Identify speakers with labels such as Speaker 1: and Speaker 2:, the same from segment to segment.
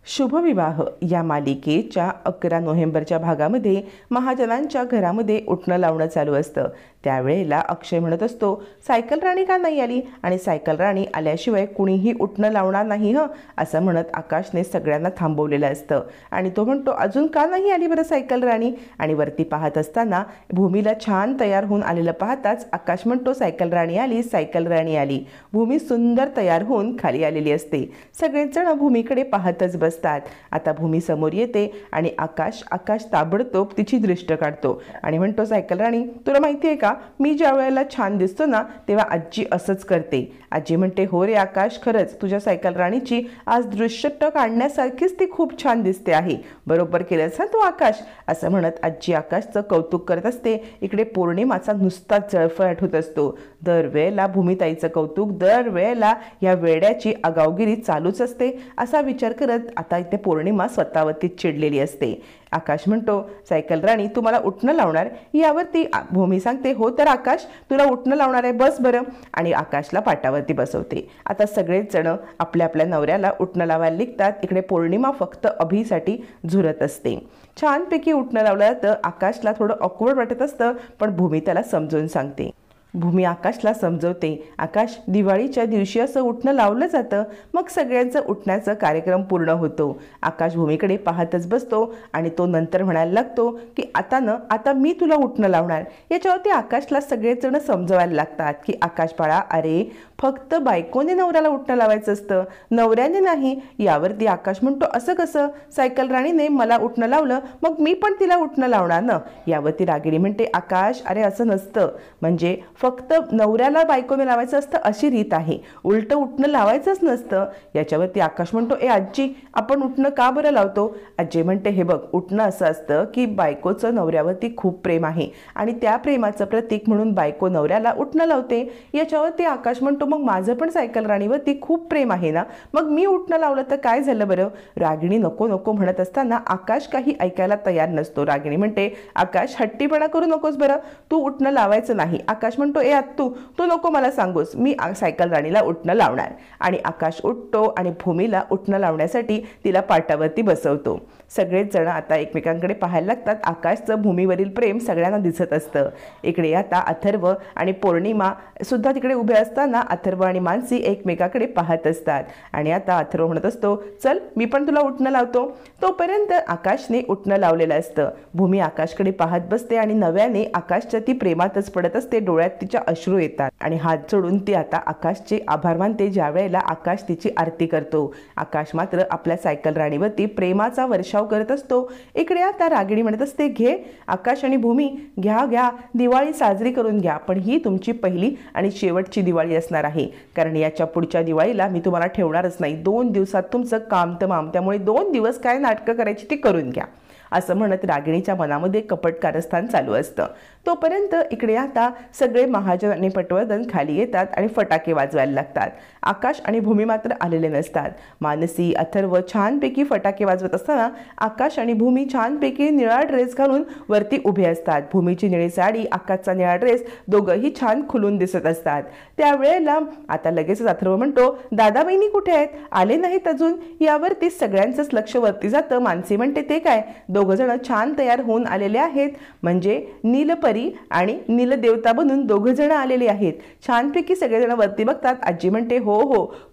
Speaker 1: शुभविवाह या मालिकेच्या 11 नोव्हेंबरच्या भागामध्ये महाजनांच्या घरामध्ये उठणं लावणं चालू असतं। त्यावेळेला अक्षय म्हणत असतो, सायकल राणी का नाही आली आणि सायकल राणी आल्याशिवाय कुणीही उठणं लावणार नाही असं म्हणत आकाशने सगळ्यांना थांबवलेलं असतं आणि तो म्हणतो, अजून का नाही आली बरं सायकल राणी। आणि वरती पाहत असताना भूमीला छान तयार होऊन आलेलं पाहताच आकाश म्हणतो, सायकल राणी आली, सायकल राणी आली। भूमी सुंदर तयार होऊन खाली आलेली असते। सगळेजण भूमीकडे पाहतच बसतात। आता भूमी समोर येते आणि आकाश ताबडतोब तिची दृष्ट काढतो आणि म्हणतो, सायकल राणी तुला माहिती आहे का, मी ज्या वेळेला छान दिसतो ना तेव्हा आजी असंच करते। आजी म्हणते, हो रे आकाश, खरंच तुझ्या सायकल राणीची आज दृश्यट काढण्यासारखीच ती खूप छान दिसते आहे। बरोबर केलंस तू आकाश, असं म्हणत आजी आकाशचं कौतुक करत असते। इकडे पौर्णिमाचा नुसता जळफळाट होत असतो। दरवेळेला भूमिताईचं कौतुक, दरवेळेला या वेड्याची आगावगिरी चालूच असते असा विचार करत आता इथे पौर्णिमा स्वतःवरती चिडलेली असते। आकाश म्हणतो, सायकल राणी तू मला उठणं लावणार। यावरती भूमी सांगते, हो तर आकाश तुला उठणं लावणार आहे, बस बरं। आणि आकाशला पाटावरती बसवते। आता सगळेच जण आपल्या आपल्या नवऱ्याला उठणं लावायला निघतात। इकडे पौर्णिमा फक्त अभिसाठी झुरत असते। छानपैकी उठणं लावलं जातं। आकाशला थोडं ऑकवर्ड वाटत असतं, पण भूमी त्याला समजून सांगते। भूमी आकाशला समजवते, आकाश दिवाळीच्या दिवशी असं उठणं लावलं जातं, मग सगळ्यांचं उठण्याचा कार्यक्रम पूर्ण होतो। आकाश भूमीकडे पाहतच बसतो आणि तो नंतर म्हणायला लागतो की आता मी तुला उठणं लावणार। याच्यावरती आकाशला सगळेजण समजवायला लागतात की आकाश बाळा, अरे फक्त बायकोने नवऱ्याला उठणं लावायचं असतं, नवऱ्याने नाही। यावरती आकाश म्हणतो, असं कसं, सायकल राणीने मला उठणं लावलं मग मी पण तिला उठणं लावणार ना। यावरती रागिणी म्हणते, आकाश अरे असं नसतं, म्हणजे फक्त नवऱ्याला बायकोने लावायचं असतं अशी रीत आहे, उलट उठणं लावायचंच नसतं। याच्यावरती आकाश म्हणतो, ए आजी आपण उठणं का बरं लावतो। आजी म्हणते, हे बघ उठणं असं असतं की बायकोचं नवऱ्यावरती खूप प्रेम आहे आणि त्या प्रेमाचं प्रतीक म्हणून बायको नवऱ्याला उठणं लावते। याच्यावरती आकाश म्हणतो, मग माझं पण सायकल राणीवरती खूप प्रेम आहे ना, मग मी उठणं लावलं तर काय झालं बरं। रागिणी नको नको म्हणत असताना आकाश काही ऐकायला तयार नसतो। रागिणी म्हणते, आकाश हट्टीपणा करू नकोस बरं, तू उठणं लावायचं नाही। आकाश म्हणतो, ए तू नको मला सांगूस, मी सायकल राणीला उठणं लावणार। आणि आकाश उठतो आणि भूमीला उठणं लावण्यासाठी तिला पाटावरती बसवतो। सगळेच जण आता एकमेकांकडे पाहायला लागतात। आकाशचं भूमीवरील प्रेम सगळ्यांना दिसत असतं। इकडे आता अथर्व आणि पौर्णिमा सुद्धा तिकडे उभे असताना अथर्व आणि मानसी एकमेकाकडे पाहत असतात आणि आता अथर्व म्हणत असतो, चल मी पण तुला उठणं लावतो। तोपर्यंत आकाशने उठणं लावलेलं असतं। भूमी आकाशकडे पाहत बसते आणि नव्याने आकाशच्या ती प्रेमातच पडत असते। डोळ्यात तिच्या अश्रू येतात आणि हात जोडून ती आता आकाशचे आभार मानते ज्या वेळेला आकाश तिची आरती करतो। आकाश मात्र आपल्या सायकल राणीवरती प्रेमाचा वर्षाव करत असतो। इकडे आता रागिणी म्हणत असते, घे आकाश आणि भूमी, घ्या दिवाळी साजरी करून घ्या, पण ही तुमची पहिली आणि शेवटची दिवाळी असणार आहे, कारण याच्या पुढच्या दिवाळीला मी तुम्हाला ठेवणारच नाही। 2 दिवसात तुमचं काम तमाम, त्यामुळे 2 दिवस काय नाटकं करायची ती करून घ्या, असं म्हणत रागिणीच्या मनामध्ये कपट कारस्थान चालू असतं। तोपर्यंत इकडे आता सगळे महाजन आणि पटवर्धन खाली येतात आणि फटाके वाजवायला लागतात। आकाश आणि भूमी मात्र आलेले नसतात। मानसी अथर्व छानपैकी फटाके वाजवत असताना आकाश आणि भूमी छानपैकी निळा ड्रेस घालून वरती उभे असतात। भूमीची निळी साडी, आकाशचा निळा ड्रेस, दोघंही छान खुलून दिसत असतात। त्यावेळेला आता लगेचच अथर्व म्हणतो, दादा बहिणी कुठे आहेत, आले नाहीत अजून। यावरती सगळ्यांचंच लक्ष वरती जातं। मानसी म्हणते, ते काय, दोघंजण छान तयार होऊन आलेले आहेत, म्हणजे नीलपरी आणि नीलदेवता बनून दोघंजण आलेले आहेत। छानपैकी सगळेजण वरती बघतात। आजी म्हणते, हो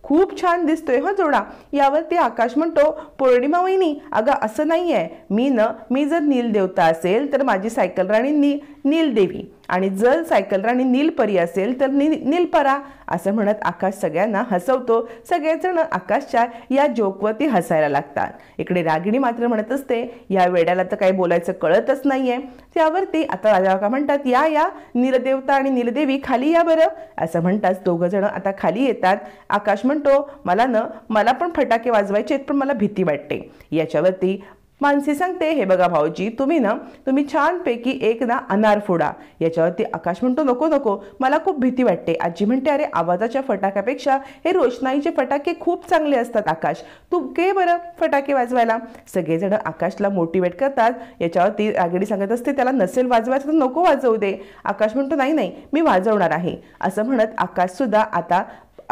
Speaker 1: खूप छान दिसतोय हा जोडा। यावरती आकाश म्हणतो, पौर्णिमा वहिनी अगं असं नाहीये, मी जर नीलदेवता असेल तर माझी सायकल राणी नीलदेवी, आणि जर सायकल राणी नीलपरी असेल तर नीलपरा, असं म्हणत आकाश सगळ्यांना हसवतो। सगळेजण आकाशच्या या जोकवरती हसायला लागतात। इकडे रागिणी मात्र म्हणत असते, या वेड्याला तर काही बोलायचं कळतच नाहीये। त्यावरती आता राजा म्हणतात, या नीलदेवता आणि नीलदेवी खाली या बरं, असं म्हणताच दोघंजण आता खाली येतात। आकाश म्हणतो, मला पण फटाके वाजवायचे आहेत, पण मला भीती वाटते। याच्यावरती मानसी सांगते, हे बघा भाऊजी, तुम्ही छानपैकी एक अनार फोडा। याच्यावरती आकाश म्हणतो, नको मला खूप भीती वाटते। आजी म्हणते, अरे आवाजाच्या फटाक्यापेक्षा हे रोषणाईचे फटाके खूप चांगले असतात। आकाश तू घे बरं फटाके वाजवायला। सगळेजण आकाशला मोटिवेट करतात। याच्यावरती रागिणी सांगत असते, त्याला नसेल वाजवायचं तर नको वाजवू दे। आकाश म्हणतो, नाही मी वाजवणार आहे, असं म्हणत आकाश सुद्धा आता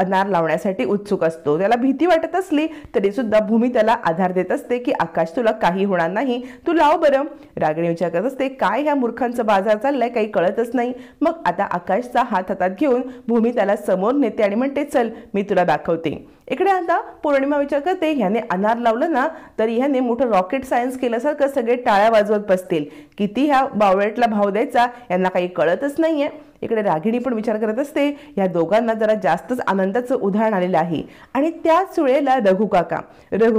Speaker 1: अनार लावण्यासाठी उत्सुक असतो. त्याला भीती वाटत असली तरी सुद्धा भूमी त्याला आधार देत असते की आकाश तुला काही होणार नाही, तू लाव बरं. रागिणी विचार करत असते काय ह्या मूर्खांचा बाजार चाललाय, काही कळतच नाही. मग आता आकाशचा हात हातात घेऊन भूमी त्याला समोर नेते आणि म्हणते चल मी तुला दाखवते. इकडे आता पौर्णिमा विचार करते ह्याने अनार लावलं ना तरी ह्याने मोठं रॉकेट सायन्स केल्यासारखं सगळे टाळ्या वाजवत बसतील, किती ह्या बावळटला भाव द्यायचा यांना काही कळतच नाहीये. इकडे रागिणी पण विचार करत असते या दोघांना जरा जास्तच आनंदाचं उदाहरण आलेलं आहे. आणि त्याच वेळेला रघु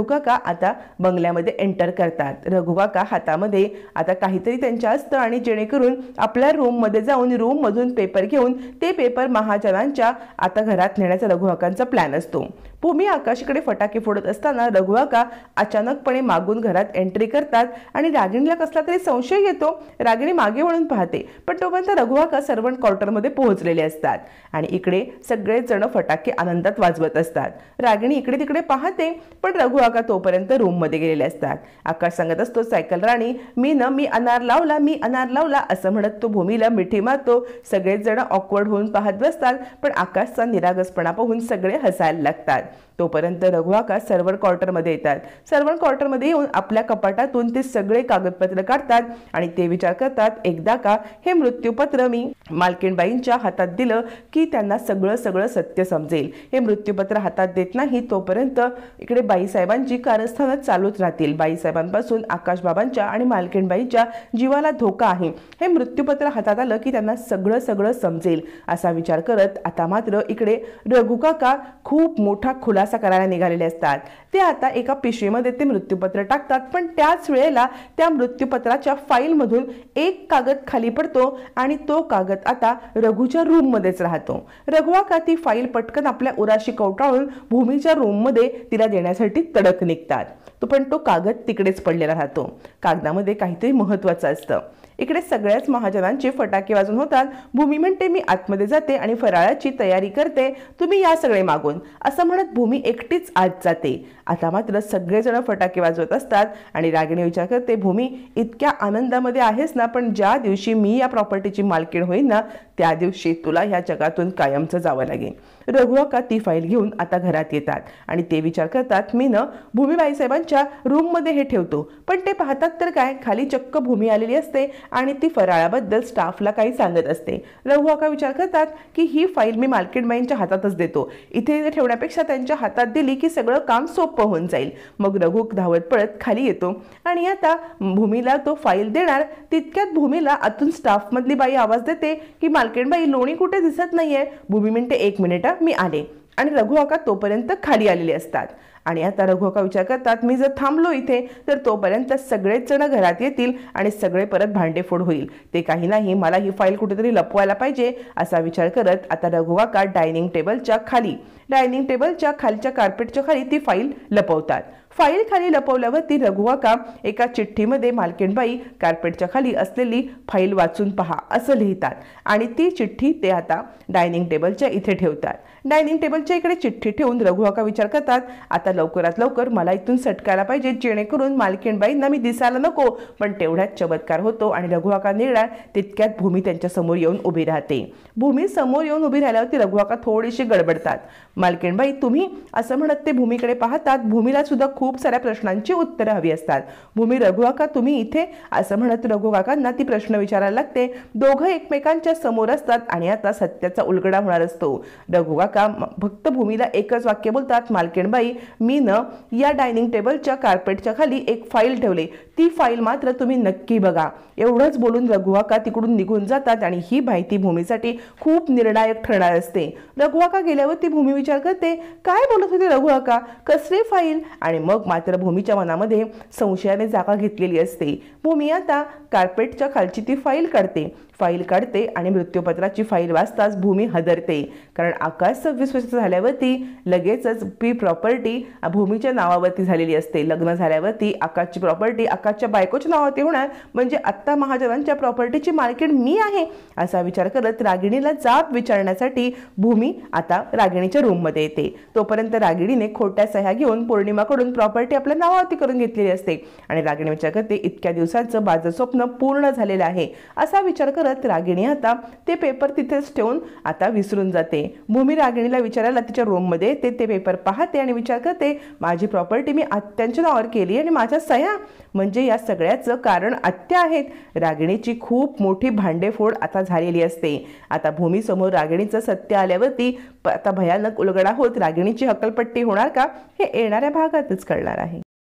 Speaker 1: काका आता बंगल्यामध्ये एंटर करतात. रघु काका हातामध्ये आता काहीतरी त्यांच्या असतं आणि जेणेकरून आपल्या रूममध्ये जाऊन रूममधून पेपर घेऊन ते पेपर महाजनांच्या आता घरात नेण्याचा रघु काकांचा प्लॅन असतो. भूमी आकाशाकडे फटाके फोडत असताना रघु काका अचानकपणे मागून घरात एंट्री करतात आणि रागिणीला कसला तरी संशय येतो. रागिणी मागे वळून पाहते पण तोपर्यंत रघु काका सर्वंट क्वार्टरमध्ये पोहोचलेले असतात आणि इकडे सगळेच जण फटाके आनंदात वाजवत असतात. रागिणी इकडे तिकडे पाहते पण रघु काका तोपर्यंत रूममध्ये गेलेले असतात. आकाश सांगत असतो सायकल राणी मी अनार लावला असं म्हणत तो भूमीला मिठी मारतो. सगळेच जण ऑकवर्ड होऊन पाहत बसतात पण आकाशचा निरागसपणा पाहून सगळे हसायला लागतात. तोपर्यंत रघु काका सर्व्हंट क्वार्टरमध्ये येतात. सर्व्हंट क्वार्टरमध्ये येऊन आपल्या कपाटातून ते सगळे कागदपत्र काढतात आणि ते विचार करतात एकदा का हे मृत्यूपत्र मी मालकीणबाईंच्या हातात दिलं की त्यांना सगळं सत्य समजेल. हे मृत्यूपत्र हातात देत नाही तोपर्यंत इकडे बाईसाहेबांची कारस्थानं चालूच राहतील. बाईसाहेबांपासून आकाशबाबांच्या आणि मालकीणबाईंच्या जीवाला धोका आहे. हे मृत्यूपत्र हातात आलं की त्यांना सगळं समजेल असा विचार करत आता मात्र इकडे रघु काका खूप मोठा खुलासा करायला निघालेले असतात. ते आता एका पिशवीमध्ये ते मृत्यूपत्र टाकतात पण त्याच वेळेला त्या मृत्यूपत्राच्या फाईलमधून एक कागद खाली पडतो आणि तो कागद आता रघुच्या रूममध्येच राहतो. रघु काका ती फाईल पटकन आपल्या उराशी कवटाळून भूमीच्या रूममध्ये तिला देण्यासाठी तडक निघतात. पण तो कागद तिकडेच पडलेला राहतो. कागदामध्ये काहीतरी महत्वाचं असतं. इकडे सगळ्याच महाजनांचे फटाके वाजून होतात. भूमी म्हणते मी आतमध्ये जाते आणि फराळाची तयारी करते, तुम्ही या सगळे मागून असं म्हणत भूमी एकटीच आत जाते. आता मात्र सगळेजण फटाके वाजवत असतात आणि रागिणी विचार करते भूमी इतक्या आनंदामध्ये आहेस ना, पण ज्या दिवशी मी या प्रॉपर्टीची मालकीण होईन ना त्या दिवशी तुला ह्या जगातून कायमचं जावं लागेल. रघु काका ती फाईल घेऊन आता घरात येतात आणि ते विचार करतात मी न भूमीबाई साहेबांच्या रूममध्ये हे ठेवतो. पण ते पाहतात तर काय खाली चक्क भूमी आलेली असते आणि ती फराळाबद्दल स्टाफला काही सांगत असते. रघु काका विचार करतात की ही फाईल मी मालकीणबाईंच्या हातातच देतो, इथे ठेवण्यापेक्षा त्यांच्या हातात दिली की सगळं काम सोपं होऊन जाईल. मग रघु धावत पळत खाली येतो आणि आता भूमीला तो फाईल देणार तितक्यात भूमीला आतून स्टाफ मधली बाई आवाज देते की मालकीणबाई लोणी कुठे दिसत नाहीये. भूमी म्हणते 1 मिनिट मी आले आणि रघु काका तोपर्यंत खाली आलेले असतात. आणि आता रघु काका विचार करतात मी जर थांबलो इथे तर तोपर्यंत सगळेच जण घरात येतील आणि सगळे परत भांडेफोड होईल. ते काही नाही, मला ही फाईल कुठेतरी लपवायला पाहिजे असा विचार करत आता रघु काका डायनिंग टेबलच्या खालच्या कार्पेटच्या खाली ती फाईल लपवतात. फाईल खाली लपवल्यावरती रघु काका एका चिठ्ठीमध्ये मालकीणबाई कार्पेटच्या खाली असलेली फाईल वाचून पहा असं लिहितात आणि ती चिठ्ठी ते आता डायनिंग टेबलच्या इथे ठेवतात. डायनिंग टेबलच्या इकडे चिठ्ठी ठेवून रघु काका विचार करतात आता लवकरात लवकर मला इथून सटकायला पाहिजे जेणेकरून मालकीणबाईंना मी दिसायला नको. पण तेवढ्यात चमत्कार होतो आणि रघु काका निघणार तितक्यात भूमी त्यांच्या समोर येऊन उभी राहते. भूमी समोर येऊन उभी राहिल्यावरती रघु काका थोडीशी गडबडतात. मालकीणबाई तुम्ही असं म्हणत ते भूमीकडे पाहतात. भूमीला सुद्धा खूप साऱ्या प्रश्नांची उत्तरं हवी असतात. भूमी रघु काका तुम्ही इथे असं म्हणत रघु काकांना ती प्रश्न विचारायला लागते. दोघं एकमेकांच्या समोर असतात आणि आता सत्याचा उलगडा होणार असतो. रघु काका फक्त भूमीला एकच वाक्य बोलतात मालकीणबाई मी न या डायनिंग टेबलच्या कार्पेटच्या खाली एक फाईल ठेवले, ती फाईल मात्र तुम्ही नक्की बघा. एवढंच बोलून रघु काका तिकडून निघून जातात आणि ही माहिती भूमीसाठी खूप निर्णायक ठरणार असते. रघु काका गेल्यावर ती भूमी विचार करते काय बोलत होते रघु काका, कसली फाईल. आणि मग मात्र भूमीच्या मनामध्ये संशयाने जागा घेतलेली असते. भूमी आता कार्पेटच्या खालची ती फाईल काढते आणि मृत्यूपत्राची फाईल वाचताच भूमी हदरते. कारण आकाश 26 वर्ष झाल्यावरती लगेचच ती प्रॉपर्टी भूमीच्या नावावरती झालेली असते. लग्न झाल्यावरती आकाशची प्रॉपर्टी आकाशच्या बायकोच्या नावावरती होणार, म्हणजे आत्ता महाजनांच्या प्रॉपर्टीची मालकीण मी आहे असा विचार करत रागिणीला जाब विचारण्यासाठी भूमी आता रागिणीच्या रूममध्ये येते. तोपर्यंत रागिणीने खोट्या सह्या घेऊन पौर्णिमाकडून प्रॉपर्टी आपल्या नावावरती करून घेतलेली असते आणि रागिणी विचार करते इतक्या दिवसांचं माझं स्वप्न पूर्ण झालेलं आहे असा विचार करत रागिणी आता ते पेपर तिथेच ठेवून आता विसरून जाते. भूमी रागिणीला विचारायला तिच्या रूममध्ये येते, ते पेपर पाहते आणि विचार करते, माझी प्रॉपर्टी मी आत्यांच्या नावावर केली आणि माझ्या सह्या, म्हणजे या सगळ्याचं कारण आत्या आहेत. रागिणीची खूप मोठी भांडेफोड आता झालेली असते. आता भूमीसमोर रागिणीचं सत्य आल्यावरती आता भयानक उलगडा होत रागिणीची हकलपट्टी होणार का, हे येणाऱ्या भागातच कळणार आहे.